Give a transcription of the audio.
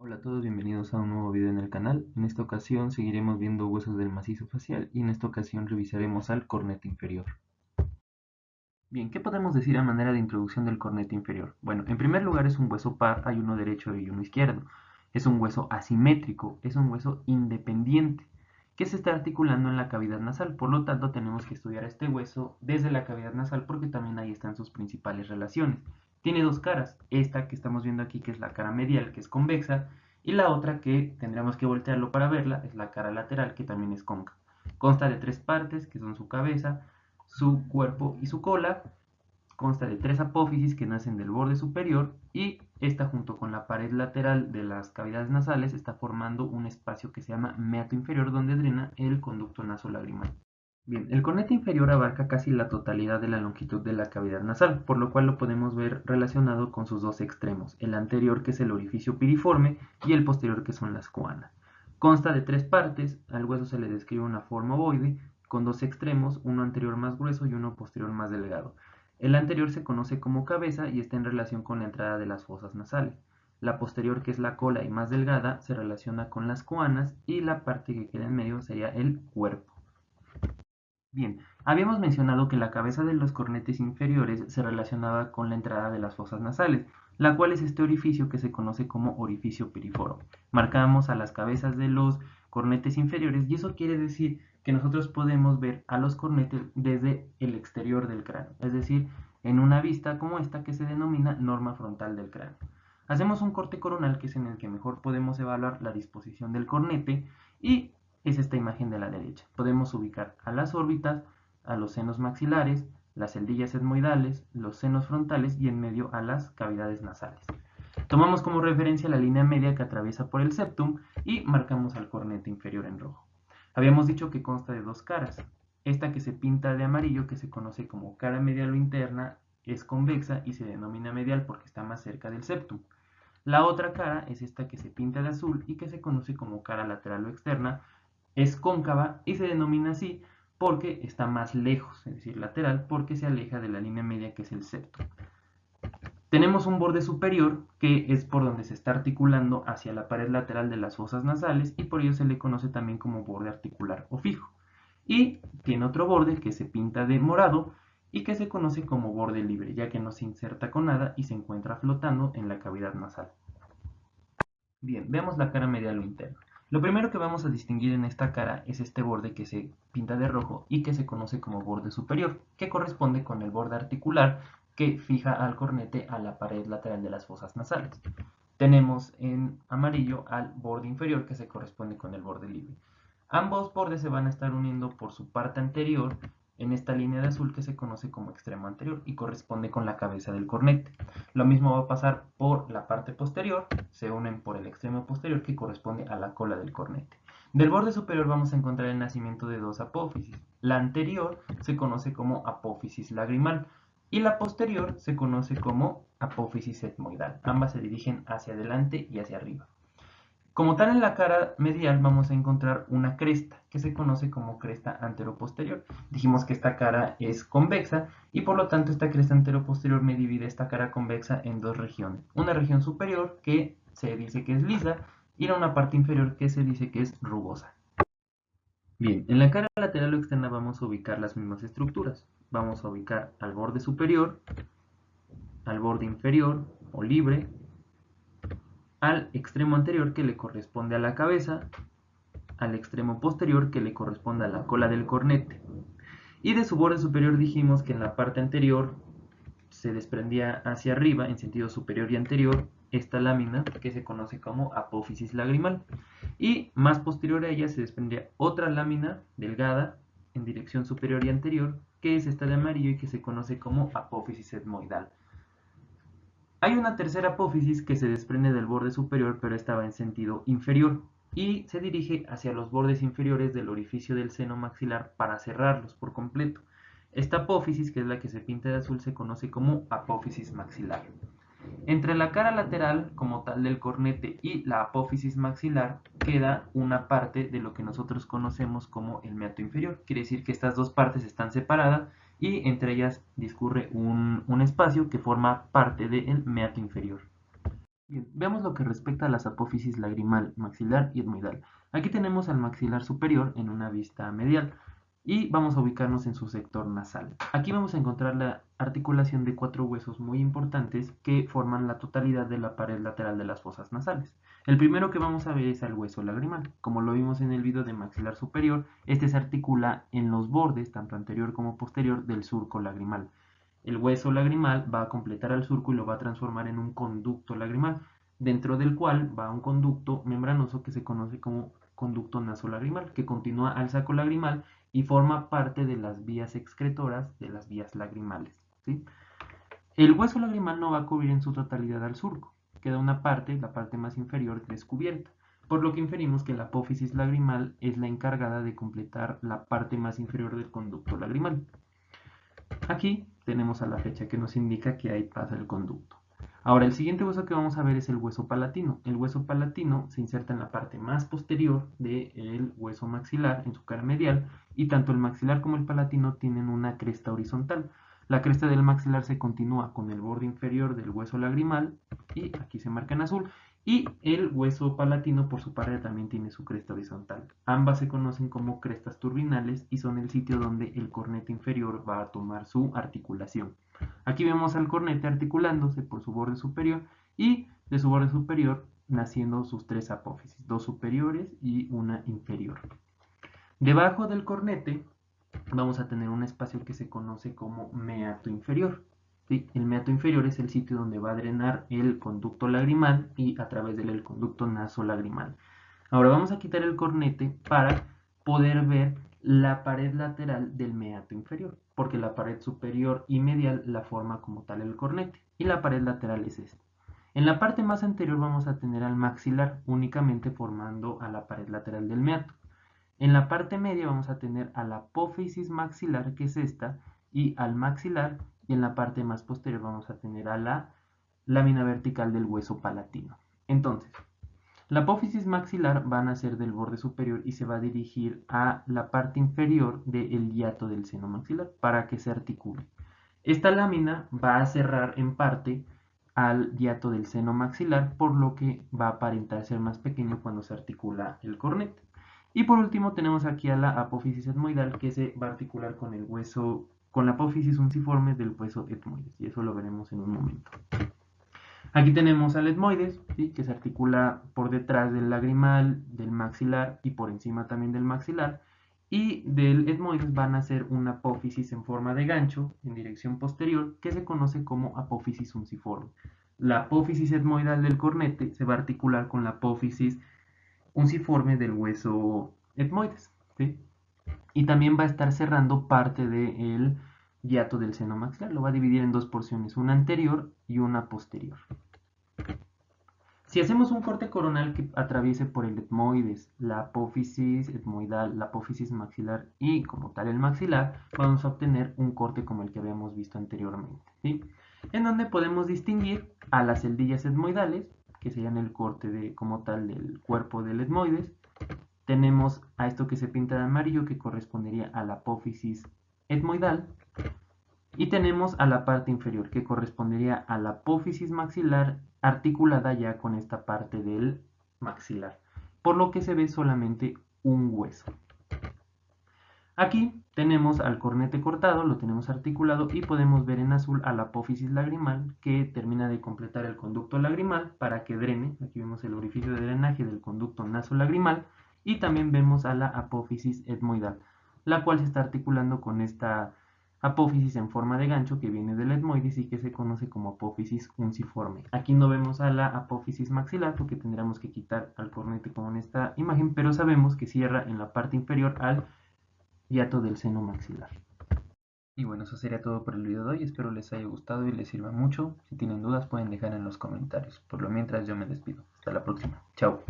Hola a todos, bienvenidos a un nuevo video en el canal. En esta ocasión seguiremos viendo huesos del macizo facial y en esta ocasión revisaremos al cornete inferior. Bien, ¿qué podemos decir a manera de introducción del cornete inferior? Bueno, en primer lugar es un hueso par, hay uno derecho y uno izquierdo. Es un hueso asimétrico, es un hueso independiente que se está articulando en la cavidad nasal. Por lo tanto, tenemos que estudiar este hueso desde la cavidad nasal porque también ahí están sus principales relaciones. Tiene dos caras, esta que estamos viendo aquí que es la cara medial, que es convexa, y la otra que tendremos que voltearlo para verla es la cara lateral, que también es cóncava. Consta de tres partes, que son su cabeza, su cuerpo y su cola. Consta de tres apófisis que nacen del borde superior y esta junto con la pared lateral de las cavidades nasales está formando un espacio que se llama meato inferior donde drena el conducto nasolagrimal. Bien, el cornete inferior abarca casi la totalidad de la longitud de la cavidad nasal, por lo cual lo podemos ver relacionado con sus dos extremos, el anterior que es el orificio piriforme y el posterior que son las coanas. Consta de tres partes, al hueso se le describe una forma ovoide con dos extremos, uno anterior más grueso y uno posterior más delgado. El anterior se conoce como cabeza y está en relación con la entrada de las fosas nasales. La posterior, que es la cola y más delgada, se relaciona con las coanas y la parte que queda en medio sería el cuerpo. Bien, habíamos mencionado que la cabeza de los cornetes inferiores se relacionaba con la entrada de las fosas nasales, la cual es este orificio que se conoce como orificio piriforo. Marcamos a las cabezas de los cornetes inferiores y eso quiere decir que nosotros podemos ver a los cornetes desde el exterior del cráneo, es decir, en una vista como esta que se denomina norma frontal del cráneo. Hacemos un corte coronal que es en el que mejor podemos evaluar la disposición del cornete y es esta imagen de la derecha. Podemos ubicar a las órbitas, a los senos maxilares, las celdillas etmoidales, los senos frontales y en medio a las cavidades nasales. Tomamos como referencia la línea media que atraviesa por el septum y marcamos al cornete inferior en rojo. Habíamos dicho que consta de dos caras. Esta que se pinta de amarillo, que se conoce como cara medial o interna, es convexa y se denomina medial porque está más cerca del septum. La otra cara es esta que se pinta de azul y que se conoce como cara lateral o externa, es cóncava y se denomina así porque está más lejos, es decir, lateral, porque se aleja de la línea media que es el septo. Tenemos un borde superior que es por donde se está articulando hacia la pared lateral de las fosas nasales y por ello se le conoce también como borde articular o fijo. Y tiene otro borde que se pinta de morado y que se conoce como borde libre, ya que no se inserta con nada y se encuentra flotando en la cavidad nasal. Bien, veamos la cara medial o interna. Lo primero que vamos a distinguir en esta cara es este borde que se pinta de rojo y que se conoce como borde superior, que corresponde con el borde articular que fija al cornete a la pared lateral de las fosas nasales. Tenemos en amarillo al borde inferior que se corresponde con el borde libre. Ambos bordes se van a estar uniendo por su parte anterior en esta línea de azul que se conoce como extremo anterior y corresponde con la cabeza del cornete. Lo mismo va a pasar por la parte posterior, se unen por el extremo posterior que corresponde a la cola del cornete. Del borde superior vamos a encontrar el nacimiento de dos apófisis. La anterior se conoce como apófisis lagrimal y la posterior se conoce como apófisis etmoidal. Ambas se dirigen hacia adelante y hacia arriba. Como tal, en la cara medial vamos a encontrar una cresta que se conoce como cresta anteroposterior. Dijimos que esta cara es convexa y por lo tanto esta cresta anteroposterior me divide esta cara convexa en dos regiones. Una región superior que se dice que es lisa y una parte inferior que se dice que es rugosa. Bien, en la cara lateral o externa vamos a ubicar las mismas estructuras. Vamos a ubicar al borde superior, al borde inferior o libre, al extremo anterior que le corresponde a la cabeza, al extremo posterior que le corresponde a la cola del cornete. Y de su borde superior dijimos que en la parte anterior se desprendía hacia arriba en sentido superior y anterior esta lámina que se conoce como apófisis lagrimal. Y más posterior a ella se desprendía otra lámina delgada en dirección superior y anterior que es esta de amarillo y que se conoce como apófisis etmoidal. Hay una tercera apófisis que se desprende del borde superior pero esta va en sentido inferior y se dirige hacia los bordes inferiores del orificio del seno maxilar para cerrarlos por completo. Esta apófisis, que es la que se pinta de azul, se conoce como apófisis maxilar. Entre la cara lateral como tal del cornete y la apófisis maxilar queda una parte de lo que nosotros conocemos como el meato inferior. Quiere decir que estas dos partes están separadas y entre ellas discurre un espacio que forma parte del meato inferior. Bien, veamos lo que respecta a las apófisis lagrimal, maxilar y etmoidal. Aquí tenemos al maxilar superior en una vista medial y vamos a ubicarnos en su sector nasal. Aquí vamos a encontrar la articulación de 4 huesos muy importantes que forman la totalidad de la pared lateral de las fosas nasales. El primero que vamos a ver es el hueso lagrimal. Como lo vimos en el video de maxilar superior, este se articula en los bordes, tanto anterior como posterior, del surco lagrimal. El hueso lagrimal va a completar al surco y lo va a transformar en un conducto lagrimal, dentro del cual va un conducto membranoso que se conoce como conducto nasolagrimal, que continúa al saco lagrimal y forma parte de las vías excretoras de las vías lagrimales, ¿sí? El hueso lagrimal no va a cubrir en su totalidad al surco, queda una parte, la parte más inferior, descubierta, por lo que inferimos que la apófisis lagrimal es la encargada de completar la parte más inferior del conducto lagrimal. Aquí tenemos a la fecha que nos indica que ahí pasa el conducto. Ahora, el siguiente hueso que vamos a ver es el hueso palatino. El hueso palatino se inserta en la parte más posterior del hueso maxilar, en su cara medial, y tanto el maxilar como el palatino tienen una cresta horizontal. La cresta del maxilar se continúa con el borde inferior del hueso lagrimal, y aquí se marca en azul, y el hueso palatino por su parte también tiene su cresta horizontal. Ambas se conocen como crestas turbinales y son el sitio donde el cornete inferior va a tomar su articulación. Aquí vemos al cornete articulándose por su borde superior y de su borde superior naciendo sus 3 apófisis, 2 superiores y una inferior. Debajo del cornete vamos a tener un espacio que se conoce como meato inferior. ¿Sí? El meato inferior es el sitio donde va a drenar el conducto lagrimal y a través de él el conducto nasolagrimal. Ahora vamos a quitar el cornete para poder ver la pared lateral del meato inferior, porque la pared superior y medial la forma como tal el cornete y la pared lateral es esta. En la parte más anterior vamos a tener al maxilar únicamente formando a la pared lateral del meato. En la parte media vamos a tener a la apófisis maxilar, que es esta, y al maxilar, y en la parte más posterior vamos a tener a la lámina vertical del hueso palatino. Entonces, la apófisis maxilar va a nacer del borde superior y se va a dirigir a la parte inferior del hiato del seno maxilar para que se articule. Esta lámina va a cerrar en parte al hiato del seno maxilar, por lo que va a aparentar ser más pequeño cuando se articula el cornete. Y por último tenemos aquí a la apófisis etmoidal, que se va a articular con el hueso, con la apófisis unciforme del hueso etmoides, y eso lo veremos en un momento. Aquí tenemos al etmoides, ¿sí? Que se articula por detrás del lagrimal, del maxilar y por encima también del maxilar. Y del etmoides van a hacer una apófisis en forma de gancho en dirección posterior que se conoce como apófisis unciforme. La apófisis etmoidal del cornete se va a articular con la apófisis unciforme del hueso etmoides, ¿sí? Y también va a estar cerrando parte del hiato del seno maxilar. Lo va a dividir en 2 porciones, una anterior y una posterior. Si hacemos un corte coronal que atraviese por el etmoides, la apófisis etmoidal, la apófisis maxilar y como tal el maxilar, vamos a obtener un corte como el que habíamos visto anteriormente, ¿sí? En donde podemos distinguir a las celdillas etmoidales, que serían el corte como tal del cuerpo del etmoides. Tenemos a esto que se pinta de amarillo, que correspondería a la apófisis etmoidal. Y tenemos a la parte inferior, que correspondería a la apófisis maxilar articulada ya con esta parte del maxilar, por lo que se ve solamente un hueso. Aquí tenemos al cornete cortado, lo tenemos articulado y podemos ver en azul a la apófisis lagrimal, que termina de completar el conducto lagrimal para que drene. Aquí vemos el orificio de drenaje del conducto nasolagrimal y también vemos a la apófisis etmoidal, la cual se está articulando con esta apófisis en forma de gancho que viene del etmoides y que se conoce como apófisis unciforme. Aquí no vemos a la apófisis maxilar porque tendríamos que quitar al cornete como en esta imagen, pero sabemos que cierra en la parte inferior al hiato del seno maxilar. Y bueno, eso sería todo por el video de hoy. Espero les haya gustado y les sirva mucho. Si tienen dudas pueden dejar en los comentarios. Por lo mientras yo me despido. Hasta la próxima. Chao.